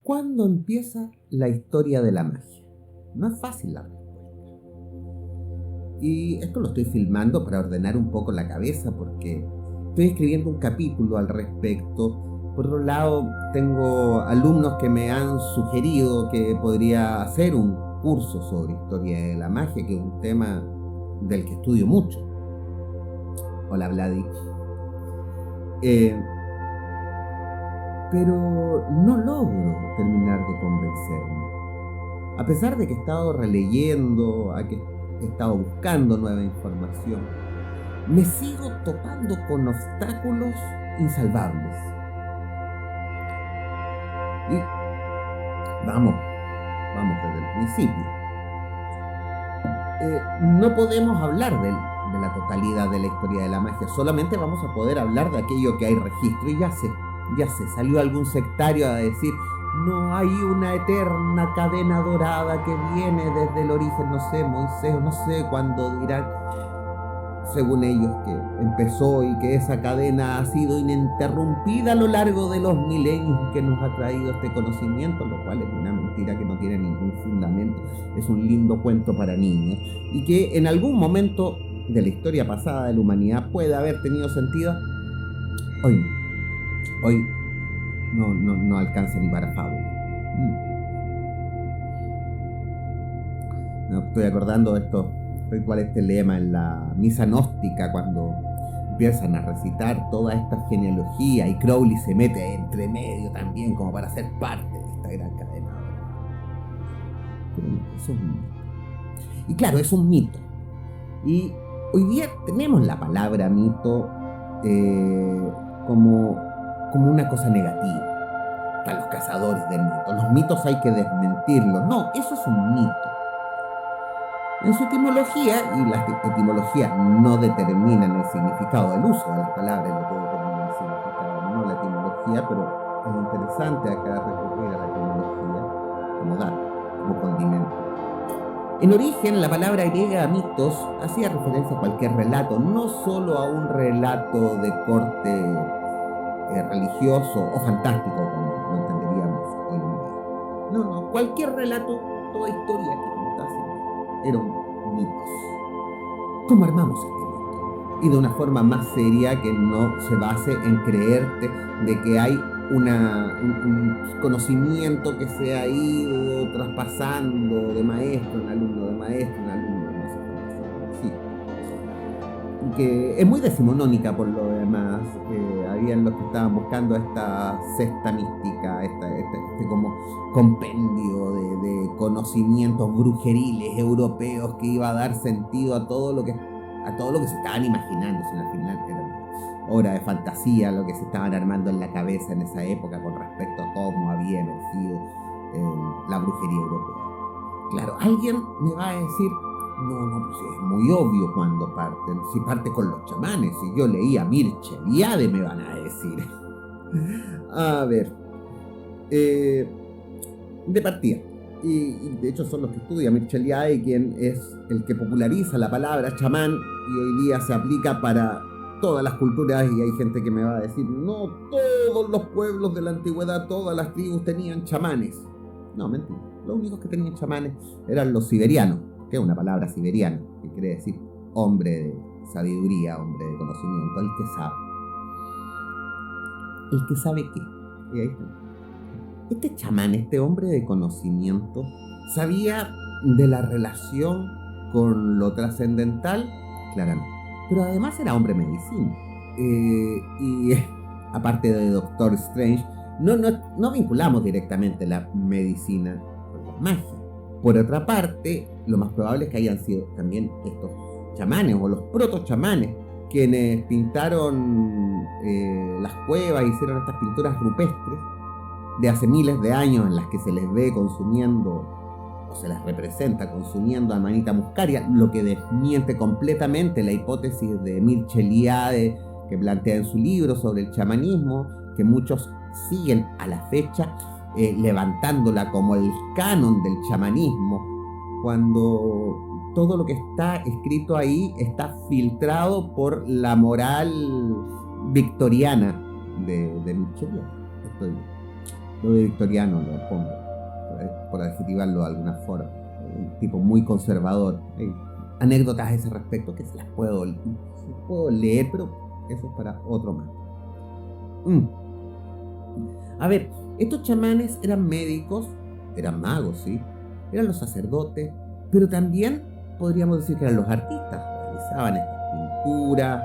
¿Cuándo empieza la historia de la magia? No es fácil la respuesta. Y esto lo estoy filmando para ordenar un poco la cabeza porque estoy escribiendo un capítulo al respecto. Por otro lado, tengo alumnos que me han sugerido que podría hacer un curso sobre historia de la magia, que es un tema del que estudio mucho. Hola, Vladi. Pero no logro terminar de convencerme. A pesar de que he estado releyendo, que he estado buscando nueva información, me sigo topando con obstáculos insalvables. Y vamos desde el principio. No podemos hablar de la totalidad de la historia de la magia, solamente vamos a poder hablar de aquello que hay registro. Y ya sé, salió algún sectario a decir, no hay una eterna cadena dorada que viene desde el origen, no sé, Moisés, no sé cuándo dirán, según ellos, que empezó y que esa cadena ha sido ininterrumpida a lo largo de los milenios que nos ha traído este conocimiento, lo cual es una mentira que no tiene ningún fundamento, es un lindo cuento para niños, y que en algún momento de la historia pasada de la humanidad puede haber tenido sentido. Hoy no alcanza ni para fábula. Me estoy acordando de estos rituales, este lema en la misa gnóstica, cuando empiezan a recitar toda esta genealogía y Crowley se mete entre medio también como para ser parte de esta gran cadena. Pero no, eso es un mito. Y claro, es un mito. Y hoy día tenemos la palabra mito como una cosa negativa. Están los cazadores de mitos. Los mitos hay que desmentirlos. No, eso es un mito. En su etimología, y las etimologías no determinan el significado del uso de las palabras, lo que determina el significado, no la etimología, pero es interesante acá recurrir a la etimología como dato, como condimento. En origen, la palabra griega mitos hacía referencia a cualquier relato, no solo a un relato de corte religioso o fantástico, como lo entenderíamos hoy en día. No, cualquier relato, toda historia que contase era un mito. ¿Cómo armamos este mito? Y de una forma más seria, que no se base en creerte de que hay un conocimiento que se ha ido traspasando de maestro en alumno, de maestro en alumno, no sé cómo decirlo. Sí. Que es muy decimonónica por lo demás. Habían los que estaban buscando esta cesta mística, este como compendio de conocimientos brujeriles europeos que iba a dar sentido a todo lo que se estaban imaginando. Si al final era una obra de fantasía lo que se estaban armando en la cabeza en esa época con respecto a cómo había emergido la brujería europea. Claro, alguien me va a decir, no, pues es muy obvio cuando parten. Si parte con los chamanes, si yo leía Mircea Eliade, me van a decir. A ver, de partida, y de hecho son los que estudian Mircea Eliade quien es el que populariza la palabra chamán, y hoy día se aplica para todas las culturas, y hay gente que me va a decir, no, todos los pueblos de la antigüedad, todas las tribus tenían chamanes. No, mentira, los únicos que tenían chamanes eran los siberianos, que es una palabra siberiana, que quiere decir hombre de sabiduría, hombre de conocimiento, el que sabe. ¿El que sabe qué? Y ahí está. Este chamán, este hombre de conocimiento, sabía de la relación con lo trascendental, claramente, pero además era hombre medicina. Y aparte de Doctor Strange, no vinculamos directamente la medicina con la magia. Por otra parte, lo más probable es que hayan sido también estos chamanes o los proto-chamanes quienes pintaron las cuevas, hicieron estas pinturas rupestres de hace miles de años en las que se les ve consumiendo, o se les representa consumiendo Amanita muscaria, lo que desmiente completamente la hipótesis de Mircea Eliade que plantea en su libro sobre el chamanismo, que muchos siguen a la fecha levantándola como el canon del chamanismo, cuando todo lo que está escrito ahí está filtrado por la moral victoriana de Mircea Eliade. lo de victoriano lo pongo, por adjetivarlo de alguna forma. Un tipo muy conservador. Hay anécdotas a ese respecto que se las puedo leer, pero eso es para otro más. A ver, estos chamanes eran médicos, eran magos, ¿sí? Eran los sacerdotes, pero también podríamos decir que eran los artistas. Realizaban estas pinturas,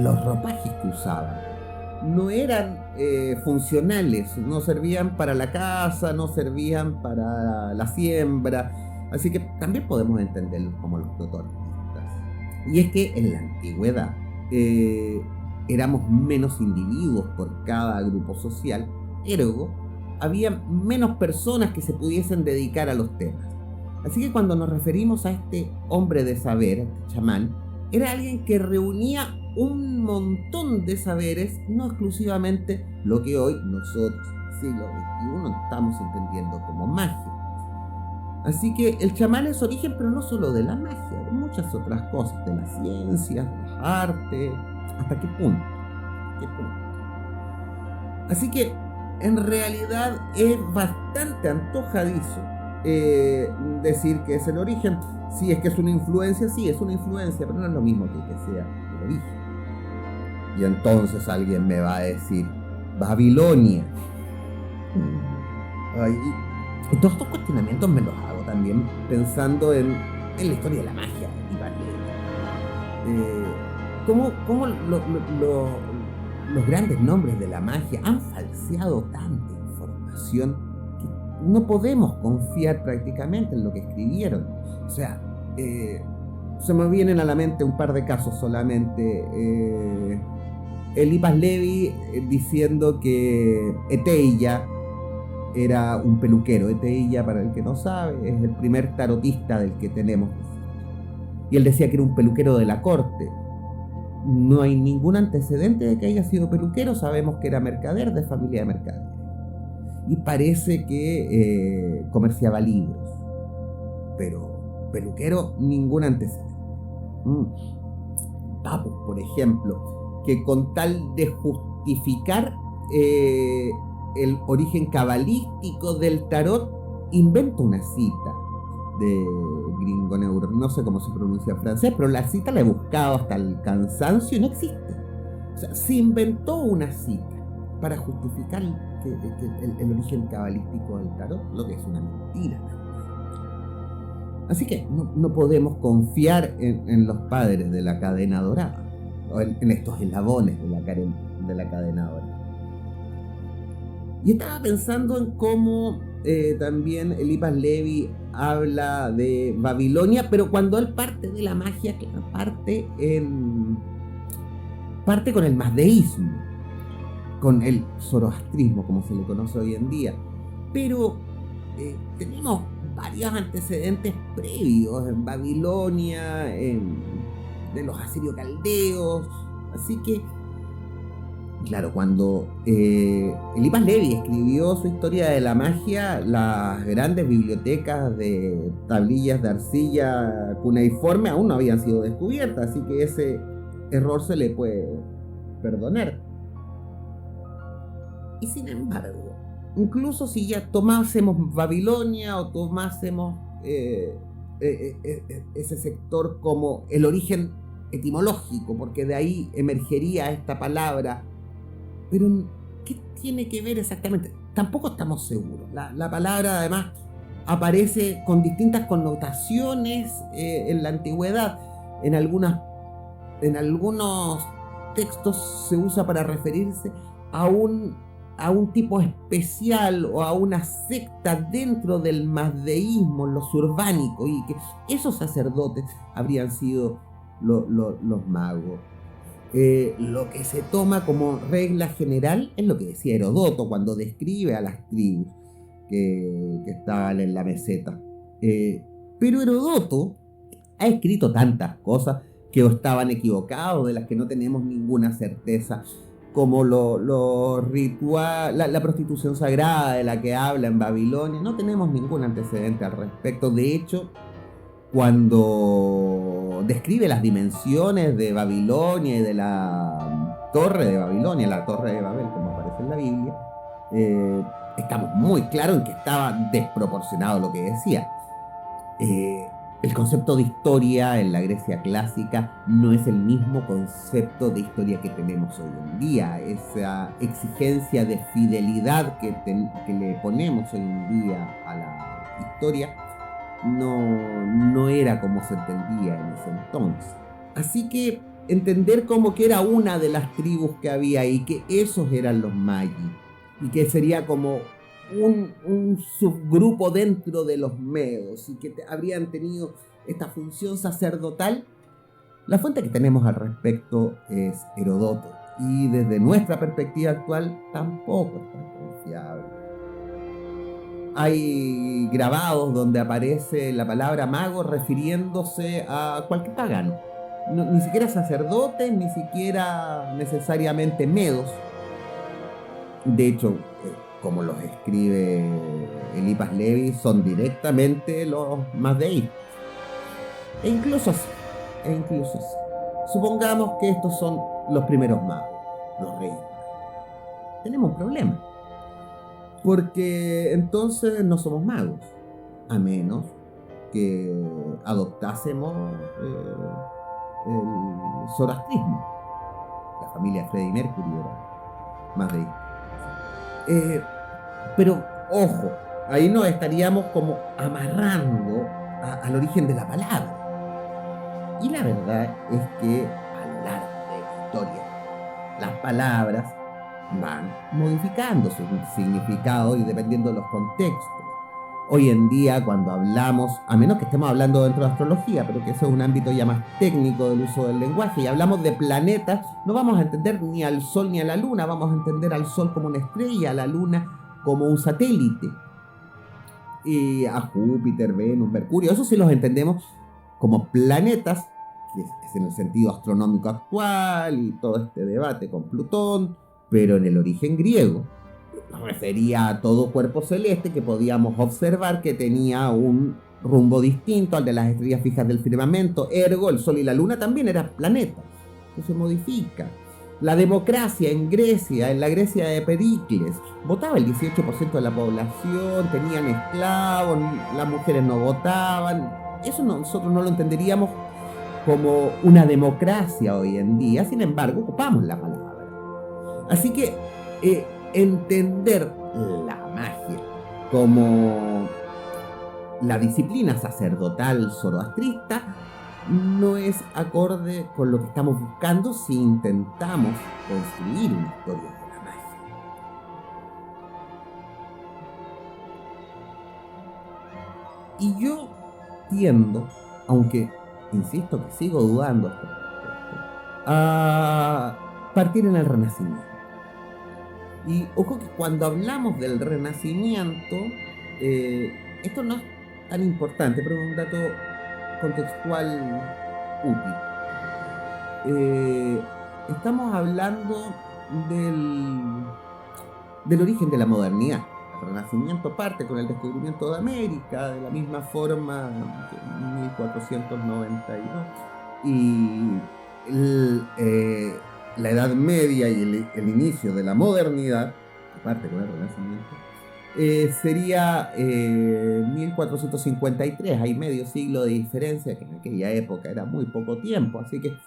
los ropajes que usaban. No eran funcionales, no servían para la casa, no servían para la siembra, así que también podemos entenderlos como los protagonistas. Y es que en la antigüedad éramos menos individuos por cada grupo social, ergo, había menos personas que se pudiesen dedicar a los temas. Así que cuando nos referimos a este hombre de saber, este chamán, era alguien que reunía un montón de saberes, no exclusivamente lo que hoy nosotros, siglo XXI, estamos entendiendo como magia. Así que el chamán es origen, pero no solo de la magia, de muchas otras cosas, de las ciencias, de las artes. ¿Hasta qué punto? Así que en realidad es bastante antojadizo decir que es el origen. Si es que es una influencia, sí, es una influencia, pero no es lo mismo que sea el origen. Y entonces alguien me va a decir, Babilonia. Y todos estos cuestionamientos me los hago también pensando en la historia de la magia. ¿Cómo los grandes nombres de la magia han falseado tanta información que no podemos confiar prácticamente en lo que escribieron? O sea, se me vienen a la mente un par de casos solamente. Eliphas Levi diciendo que Eteilla era un peluquero. Eteilla, para el que no sabe, es el primer tarotista del que tenemos. Y él decía que era un peluquero de la corte. No hay ningún antecedente de que haya sido peluquero. Sabemos que era mercader, de familia de mercaderes. Y parece que comerciaba libros. Pero peluquero, ningún antecedente. Papus, por ejemplo, que con tal de justificar el origen cabalístico del tarot, inventa una cita de Gringoneur, no sé cómo se pronuncia en francés, pero la cita la he buscado hasta el cansancio y no existe. O sea, se inventó una cita para justificar el origen cabalístico del tarot, lo que es una mentira. Así que no podemos confiar en los padres de la cadena dorada, o en estos eslabones de la cadena dorada. Y estaba pensando en cómo también Eliphas Levi habla de Babilonia, pero cuando él parte de la magia, claro, parte con el mazdeísmo, con el zoroastrismo, como se le conoce hoy en día. Pero tenemos varios antecedentes previos en Babilonia, de los asirio-caldeos, así que claro, cuando Eliphas Levi escribió su historia de la magia, las grandes bibliotecas de tablillas de arcilla cuneiforme aún no habían sido descubiertas, así que ese error se le puede perdonar. Y sin embargo, incluso si ya tomásemos Babilonia o tomásemos ese sector como el origen etimológico, porque de ahí emergería esta palabra, pero ¿qué tiene que ver exactamente? Tampoco estamos seguros. La palabra además aparece con distintas connotaciones en la antigüedad. En algunos textos se usa para referirse a un tipo especial o a una secta dentro del mazdeísmo, los urbánicos, y que esos sacerdotes habrían sido los magos. Lo que se toma como regla general es lo que decía Herodoto cuando describe a las tribus que estaban en la meseta. Pero Herodoto ha escrito tantas cosas que estaban equivocados, de las que no tenemos ninguna certeza, como los rituales, la prostitución sagrada de la que habla en Babilonia. No tenemos ningún antecedente al respecto. De hecho, cuando describe las dimensiones de Babilonia y de la torre de Babilonia, la torre de Babel, como aparece en la Biblia, eh, estamos muy claros en que estaba desproporcionado lo que decía. Eh, el concepto de historia en la Grecia clásica no es el mismo concepto de historia que tenemos hoy en día. Esa exigencia de fidelidad que le ponemos hoy en día a la historia no era como se entendía en ese entonces. Así que entender como que era una de las tribus que había y que esos eran los Magi y que sería como un subgrupo dentro de los medos y que habrían tenido esta función sacerdotal. La fuente que tenemos al respecto es Herodoto y desde nuestra perspectiva actual tampoco es tan confiable. Hay grabados donde aparece la palabra mago refiriéndose a cualquier pagano. No, ni siquiera sacerdotes, ni siquiera necesariamente medos. De hecho, como los escribe Eliphas Levi, son directamente los mazdeístas. E incluso así, supongamos que estos son los primeros magos, los reyes. Tenemos un problema. Porque entonces no somos magos, a menos que adoptásemos el zoroastrismo. La familia Freddie Mercury era más de pero ojo, ahí nos estaríamos como amarrando al origen de la palabra. Y la verdad es que a lo largo de la historia, las palabras van modificando su significado y dependiendo de los contextos. Hoy en día, cuando hablamos, a menos que estemos hablando dentro de astrología, pero que eso es un ámbito ya más técnico del uso del lenguaje, y hablamos de planetas, no vamos a entender ni al Sol ni a la Luna, vamos a entender al Sol como una estrella, a la Luna como un satélite, y a Júpiter, Venus, Mercurio, eso sí los entendemos como planetas, que es en el sentido astronómico actual, y todo este debate con Plutón, pero en el origen griego nos refería a todo cuerpo celeste que podíamos observar que tenía un rumbo distinto al de las estrellas fijas del firmamento. Ergo, el Sol y la Luna también eran planetas. Eso se modifica. La democracia en Grecia, en la Grecia de Pericles, votaba el 18% de la población, tenían esclavos, las mujeres no votaban. Eso nosotros no lo entenderíamos como una democracia hoy en día, sin embargo, ocupamos la palabra. Así que entender la magia como la disciplina sacerdotal zoroastrista no es acorde con lo que estamos buscando si intentamos construir una historia de la magia. Y yo tiendo, aunque insisto que sigo dudando a partir en el Renacimiento. Y ojo que cuando hablamos del Renacimiento, esto no es tan importante, pero es un dato contextual útil. Estamos hablando del origen de la modernidad. El Renacimiento parte con el descubrimiento de América, de la misma forma que en 1492. Y la Edad Media y el inicio de la modernidad, aparte con el Renacimiento, sería 1453, hay medio siglo de diferencia, que en aquella época era muy poco tiempo, así que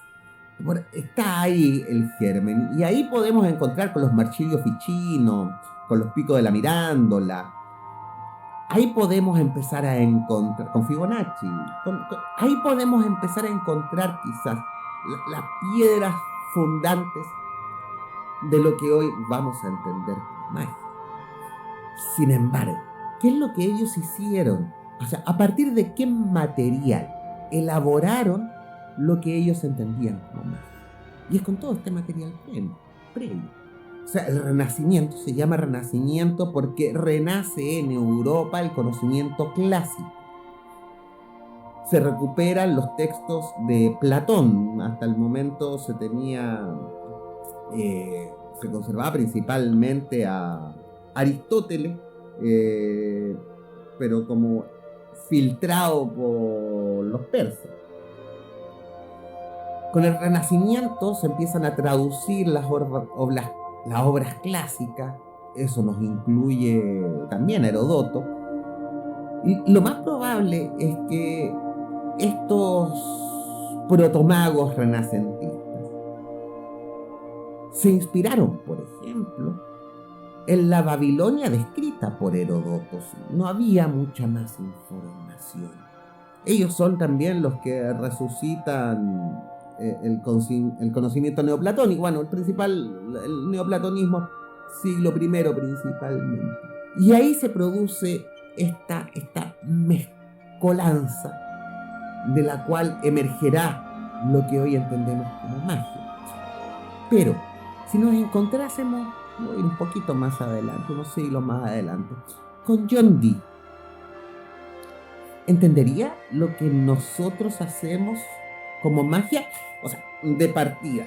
bueno, está ahí el germen, y ahí podemos encontrar con los Marsilio Ficino, con los Picos de la Mirándola, ahí podemos empezar a encontrar, con Fibonacci, ahí podemos empezar a encontrar quizás las piedras fundantes de lo que hoy vamos a entender como magia. Sin embargo, ¿qué es lo que ellos hicieron? O sea, ¿a partir de qué material elaboraron lo que ellos entendían como magia? Y es con todo este material previo. O sea, el Renacimiento se llama Renacimiento porque renace en Europa el conocimiento clásico. Se recuperan los textos de Platón. Hasta el momento se conservaba principalmente a Aristóteles, pero como filtrado por los persas. Con el Renacimiento se empiezan a traducir las obras clásicas eso nos incluye también a Heródoto, y lo más probable es que estos protomagos renacentistas se inspiraron, por ejemplo, en la Babilonia descrita por Heródoto. No había mucha más información. Ellos son también los que resucitan el conocimiento neoplatónico. Bueno, el neoplatonismo, siglo I principalmente. Y ahí se produce esta mezcolanza de la cual emergerá lo que hoy entendemos como magia. Pero, si nos encontrásemos, voy a ir un poquito más adelante, unos siglos más adelante, con John Dee, ¿entendería lo que nosotros hacemos como magia? O sea, de partida,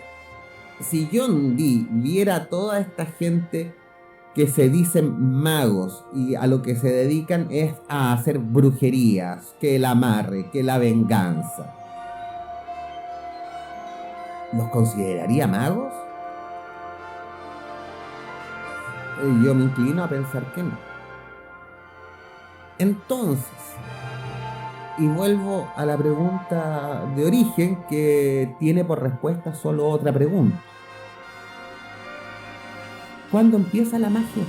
si John Dee viera a toda esta gente que se dicen magos y a lo que se dedican es a hacer brujerías, que el amarre, que la venganza, ¿los consideraría magos? Yo me inclino a pensar que no. Entonces, y vuelvo a la pregunta de origen que tiene por respuesta solo otra pregunta. ¿Cuándo empieza la magia?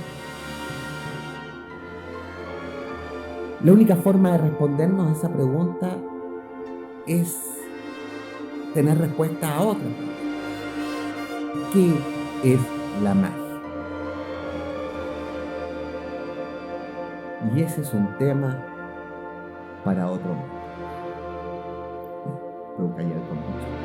La única forma de respondernos a esa pregunta es tener respuesta a otra. ¿Qué es la magia? Y ese es un tema para otro momento. Puedo callar con mucho.